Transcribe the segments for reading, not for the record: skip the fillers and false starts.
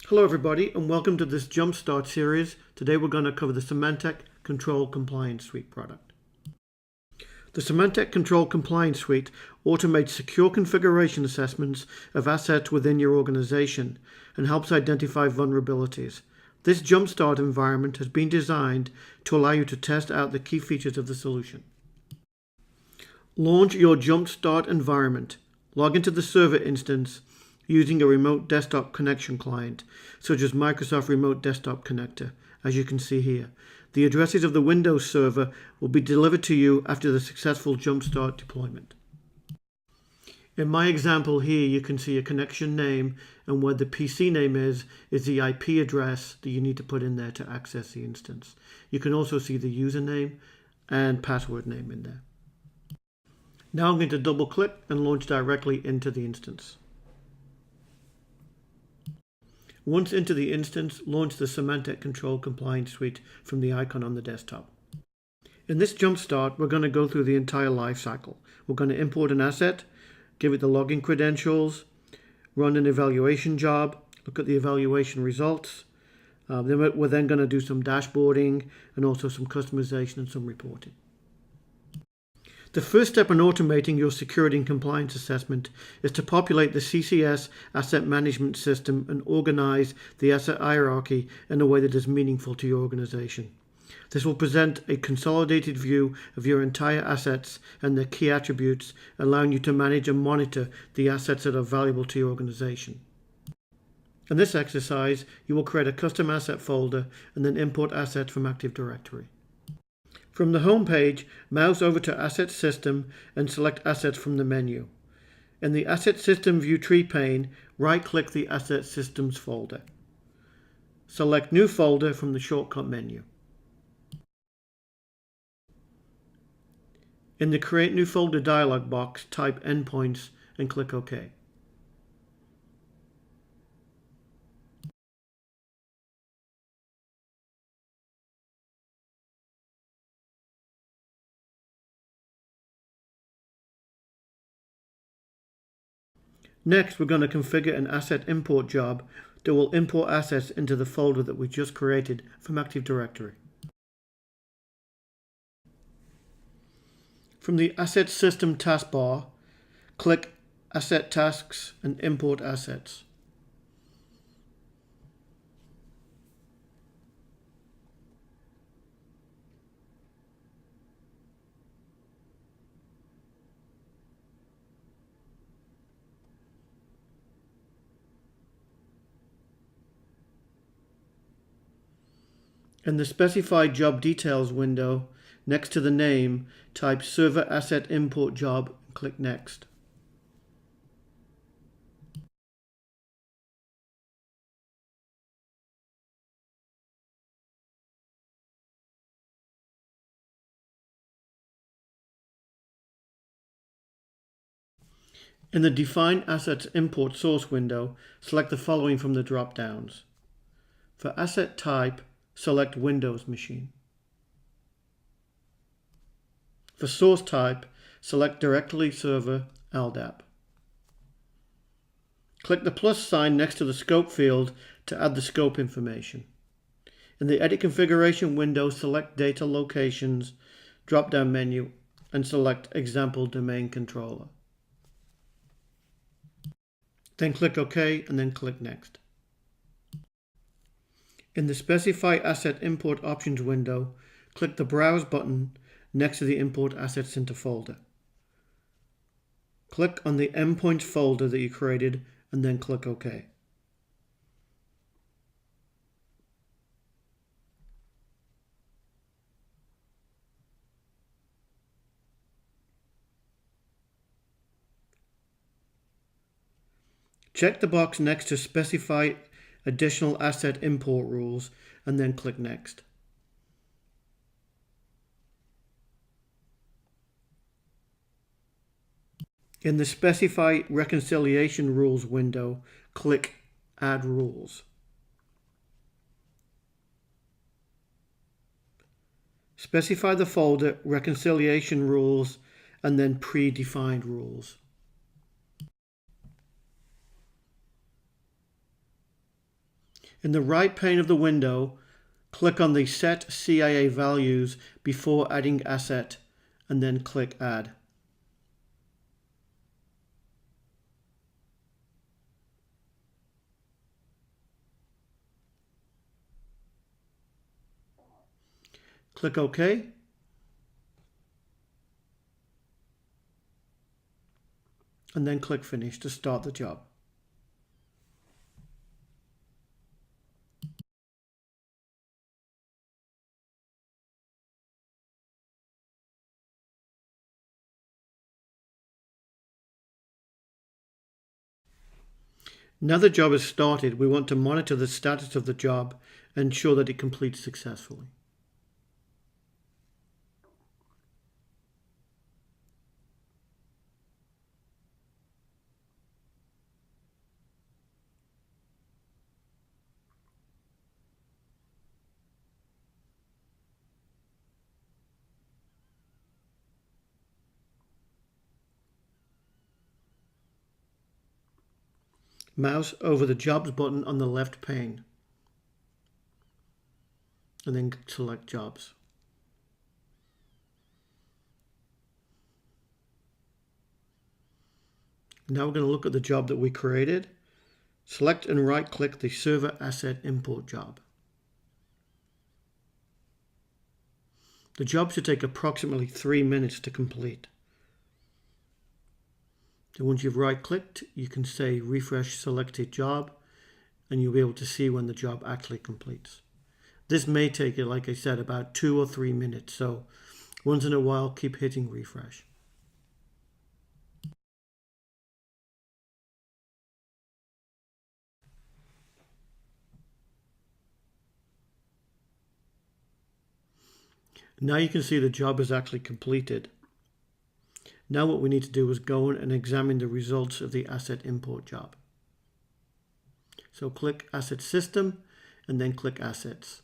Hello everybody and welcome to this Jumpstart series. Today we're going to cover the Symantec Control Compliance Suite product. The Symantec Control Compliance Suite automates secure configuration assessments of assets within your organization and helps identify vulnerabilities. This Jumpstart environment has been designed to allow you to test out the key features of the solution. Launch your Jumpstart environment. Log into the server instance using a remote desktop connection client, such as Microsoft Remote Desktop Connector, as you can see here. The addresses of the Windows server will be delivered to you after the successful Jumpstart deployment. In my example here, you can see a connection name, and where the PC name is the IP address that you need to put in there to access the instance. You can also see the username and password name in there. Now I'm going to double click and launch directly into the instance. Once into the instance, launch the Symantec Control Compliance Suite from the icon on the desktop. In this Jumpstart, we're going to go through the entire life cycle. We're going to import an asset, give it the login credentials, run an evaluation job, look at the evaluation results. We're then going to do some dashboarding and also some customization and some reporting. The first step in automating your security and compliance assessment is to populate the CCS asset management system and organize the asset hierarchy in a way that is meaningful to your organization. This will present a consolidated view of your entire assets and their key attributes, allowing you to manage and monitor the assets that are valuable to your organization. In this exercise, you will create a custom asset folder and then import assets from Active Directory. From the home page, mouse over to Asset System and select Assets from the menu. In the Asset System View Tree pane, right-click the Asset Systems folder. Select New Folder from the shortcut menu. In the Create New Folder dialog box, type Endpoints and click OK. Next, we're going to configure an asset import job that will import assets into the folder that we just created from Active Directory. From the Asset System taskbar, click Asset Tasks and Import Assets. In the Specified Job Details window, next to the name, type Server Asset Import Job and click Next. In the Define Assets Import Source window, select the following from the drop-downs. For asset type, select Windows Machine. For source type, select Directory Server LDAP. Click the plus sign next to the scope field to add the scope information. In the Edit Configuration window, select Data Locations drop-down menu and select Example Domain Controller. Then click OK and then click Next. In the Specify Asset Import Options window, click the Browse button next to the Import Assets into folder. Click on the Endpoints folder that you created and then click OK. Check the box next to Specify Additional Asset Import Rules and then click Next. In the Specify Reconciliation Rules window, click Add Rules. Specify the folder Reconciliation Rules and then Predefined Rules. In the right pane of the window, click on the Set CIA Values before adding asset, and then click Add. Click OK. And then click Finish to start the job. Now the job is started, we want to monitor the status of the job and ensure that it completes successfully. Mouse over the Jobs button on the left pane, and then select Jobs. Now we're going to look at the job that we created. Select and right-click the Server Asset Import job. The job should take approximately 3 minutes to complete. So once you've right-clicked, you can say Refresh Selected Job, and you'll be able to see when the job actually completes. This may take, like I said, about 2 or 3 minutes, so once in a while, keep hitting refresh. Now you can see the job is actually completed. Now what we need to do is go in and examine the results of the asset import job. So click Asset System and then click Assets.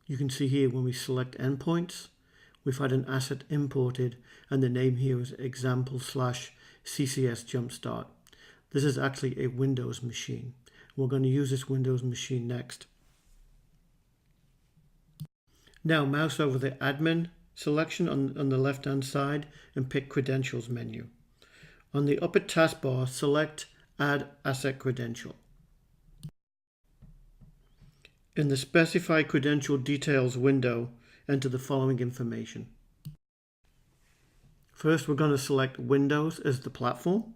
You can see here when we select endpoints, we've had an asset imported and the name here is example/CCS Jumpstart. This is actually a Windows machine. We're going to use this Windows machine next. Now mouse over the admin selection on the left hand side and pick Credentials menu. On the upper taskbar, select Add Asset Credential. In the Specify Credential Details window, enter the following information. First, we're going to select Windows as the platform.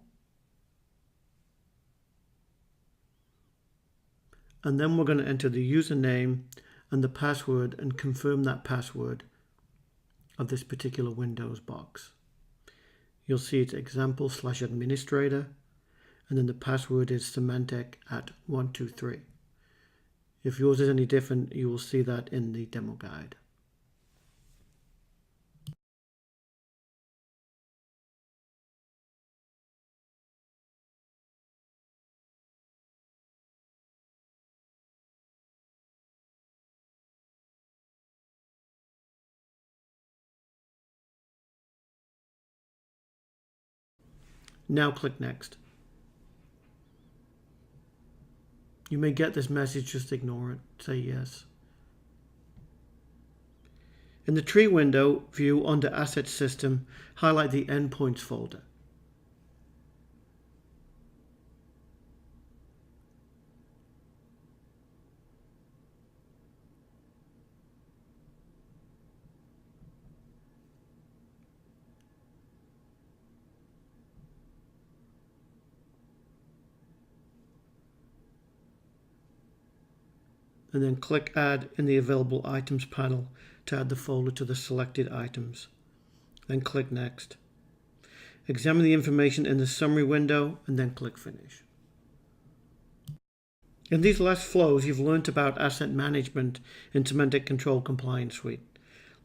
And then we're going to enter the username and the password and confirm that password of this particular Windows box. You'll see it's example/administrator, and then the password is Symantec@123. If yours is any different, you will see that in the demo guide. Now click Next. You may get this message, just ignore it, say yes. In the tree window view under Asset System, highlight the Endpoints folder. And then click Add in the Available Items panel to add the folder to the selected items. Then click Next. Examine the information in the Summary window and then click Finish. In these last flows, you've learnt about asset management in Symantec Control Compliance Suite.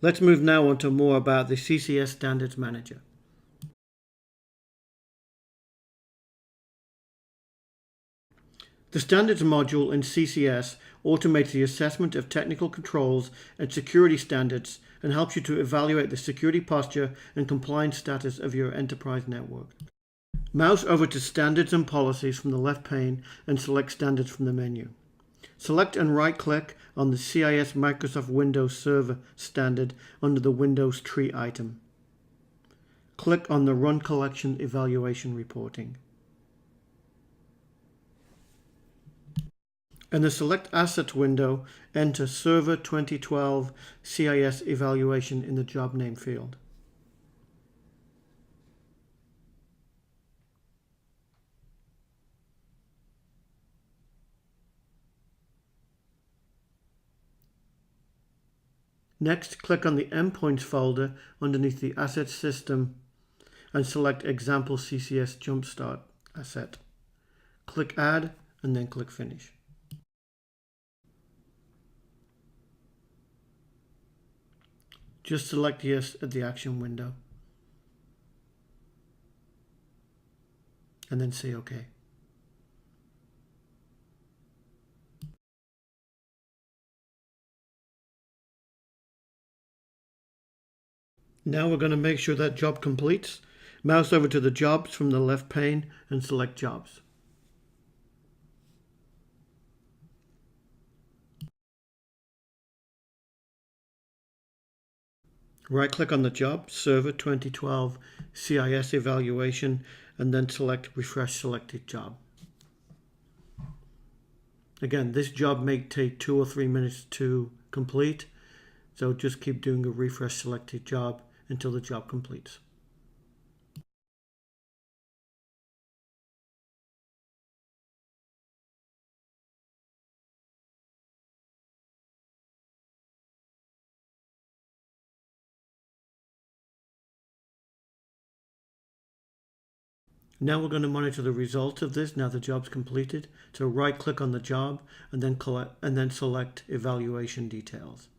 Let's move now on to more about the CCS Standards Manager. The Standards module in CCS automates the assessment of technical controls and security standards and helps you to evaluate the security posture and compliance status of your enterprise network. Mouse over to Standards and Policies from the left pane and select Standards from the menu. Select and right-click on the CIS Microsoft Windows Server standard under the Windows tree item. Click on the Run Collection Evaluation Reporting. In the Select Assets window, enter Server 2012 CIS Evaluation in the job name field. Next, click on the Endpoints folder underneath the Assets System and select Example CCS Jumpstart Asset. Click Add and then click Finish. Just select Yes at the Action window and then say OK. Now we're going to make sure that job completes. Mouse over to the Jobs from the left pane and select Jobs. Right-click on the job, Server 2012 CIS Evaluation, and then select Refresh Selected Job. Again, this job may take 2 or 3 minutes to complete, so just keep doing a Refresh Selected Job until the job completes. Now we're going to monitor the results of this now the job's completed. So right click on the job and then select Evaluation Details.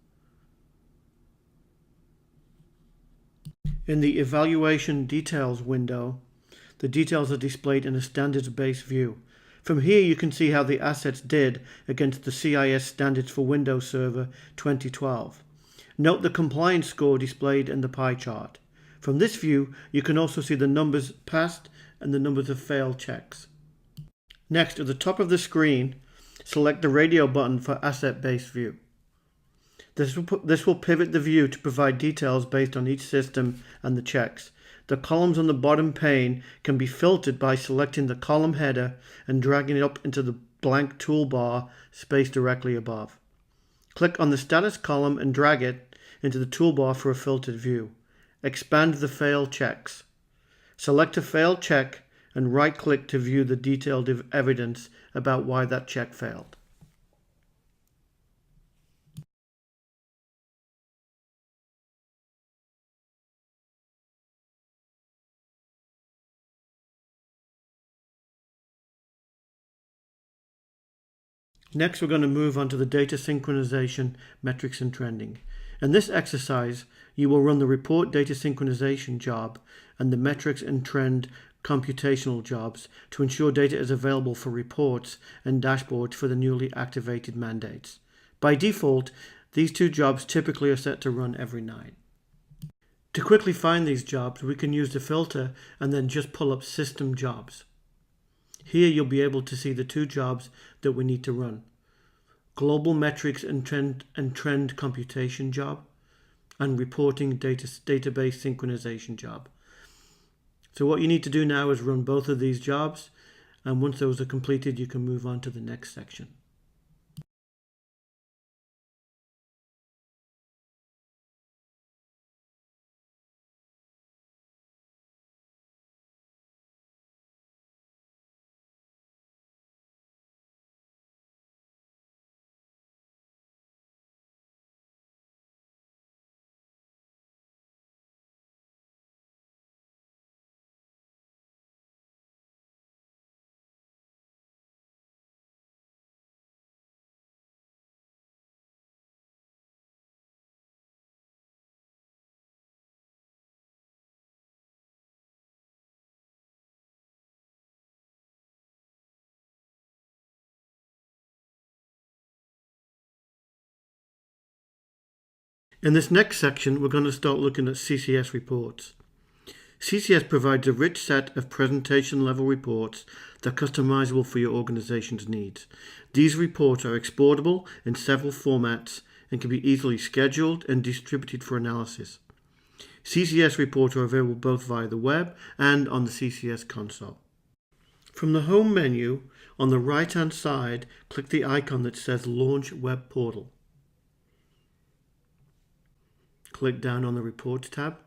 In the Evaluation Details window, the details are displayed in a standards-based view. From here you can see how the assets did against the CIS standards for Windows Server 2012. Note the compliance score displayed in the pie chart. From this view you can also see the numbers passed and the numbers of failed checks. Next, at the top of the screen, select the radio button for Asset-Based View. This will pivot the view to provide details based on each system and the checks. The columns on the bottom pane can be filtered by selecting the column header and dragging it up into the blank toolbar space directly above. Click on the status column and drag it into the toolbar for a filtered view. Expand the failed checks. Select a failed check and right-click to view the detailed evidence about why that check failed. Next, we're going to move on to the data synchronization, metrics and trending. In this exercise, you will run the report data synchronization job and the metrics and trend computational jobs to ensure data is available for reports and dashboards for the newly activated mandates. By default, these two jobs typically are set to run every night. To quickly find these jobs, we can use the filter and then just pull up System Jobs. Here you'll be able to see the two jobs that we need to run. Global Metrics and Trend Computation job and Reporting Database Synchronization job. So what you need to do now is run both of these jobs, and once those are completed you can move on to the next section. In this next section, we're going to start looking at CCS reports. CCS provides a rich set of presentation-level reports that are customizable for your organization's needs. These reports are exportable in several formats and can be easily scheduled and distributed for analysis. CCS reports are available both via the web and on the CCS console. From the Home menu, on the right-hand side, click the icon that says Launch Web Portal. Click down on the Reports tab.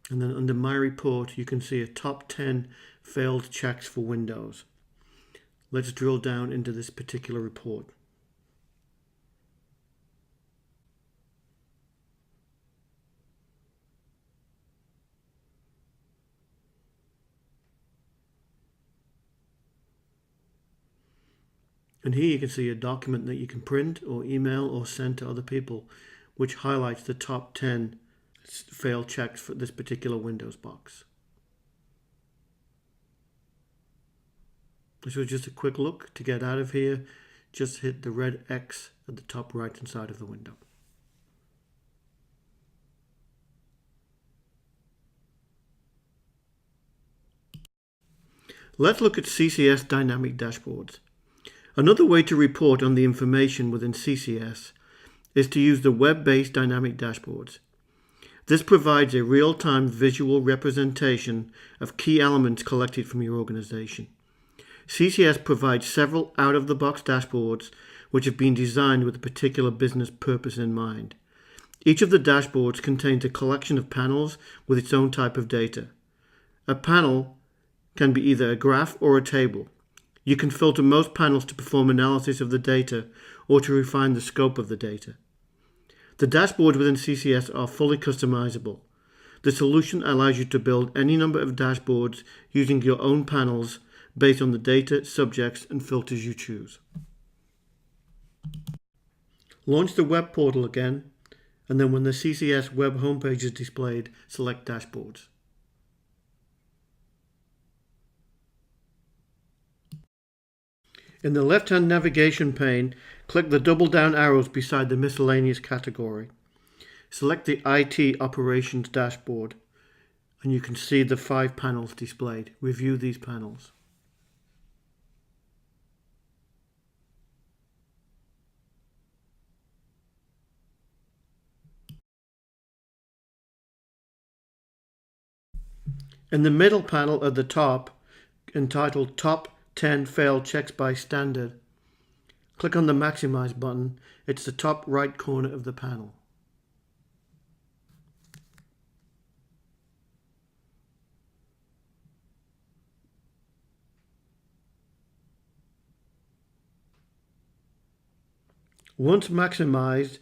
And then under My Report, you can see a top 10 failed checks for Windows. Let's drill down into this particular report. And here you can see a document that you can print or email or send to other people, which highlights the top 10 failed checks for this particular Windows box. This was just a quick look. To get out of here, just hit the red X at the top right hand side of the window. Let's look at CCS dynamic dashboards. Another way to report on the information within CCS is to use the web-based dynamic dashboards. This provides a real-time visual representation of key elements collected from your organization. CCS provides several out-of-the-box dashboards which have been designed with a particular business purpose in mind. Each of the dashboards contains a collection of panels with its own type of data. A panel can be either a graph or a table. You can filter most panels to perform analysis of the data or to refine the scope of the data. The dashboards within CCS are fully customizable. The solution allows you to build any number of dashboards using your own panels based on the data, subjects, and filters you choose. Launch the web portal again, and then when the CCS web homepage is displayed, select Dashboards. In the left-hand navigation pane, click the double down arrows beside the Miscellaneous category. Select the IT Operations dashboard, and you can see the 5 panels displayed. Review these panels. In the middle panel at the top, entitled Top 10 Failed Checks by Standard, click on the Maximize button. It's the top right corner of the panel. Once maximized,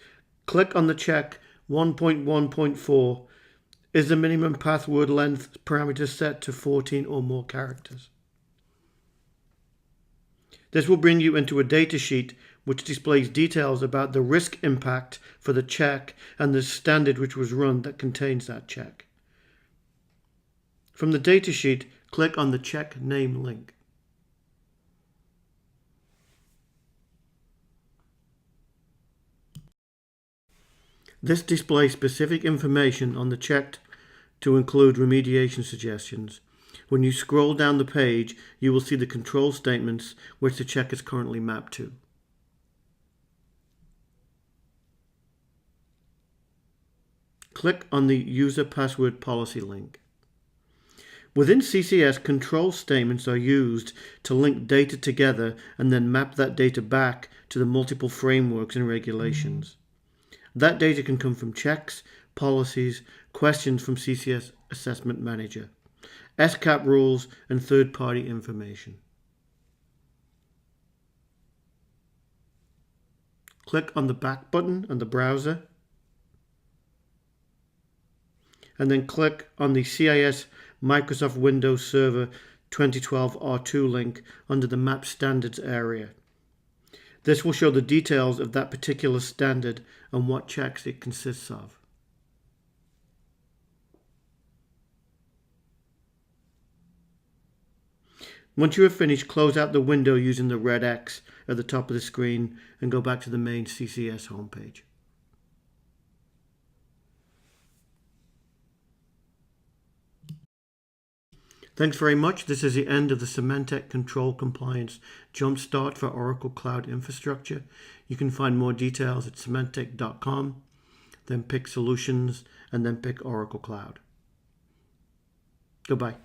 click on the check 1.1.4. Is the minimum password length parameter set to 14 or more characters? This will bring you into a datasheet which displays details about the risk impact for the check and the standard which was run that contains that check. From the datasheet, click on the check name link. This displays specific information on the check to include remediation suggestions. When you scroll down the page, you will see the control statements which the check is currently mapped to. Click on the User Password Policy link. Within CCS, control statements are used to link data together and then map that data back to the multiple frameworks and regulations. That data can come from checks, policies, questions from CCS Assessment Manager, SCAP rules, and third-party information. Click on the back button on the browser, and then click on the CIS Microsoft Windows Server 2012 R2 link under the Map Standards area. This will show the details of that particular standard and what checks it consists of. Once you have finished, close out the window using the red X at the top of the screen and go back to the main CCS homepage. Thanks very much. This is the end of the Symantec Control Compliance Jumpstart for Oracle Cloud Infrastructure. You can find more details at symantec.com, then pick Solutions, and then pick Oracle Cloud. Goodbye.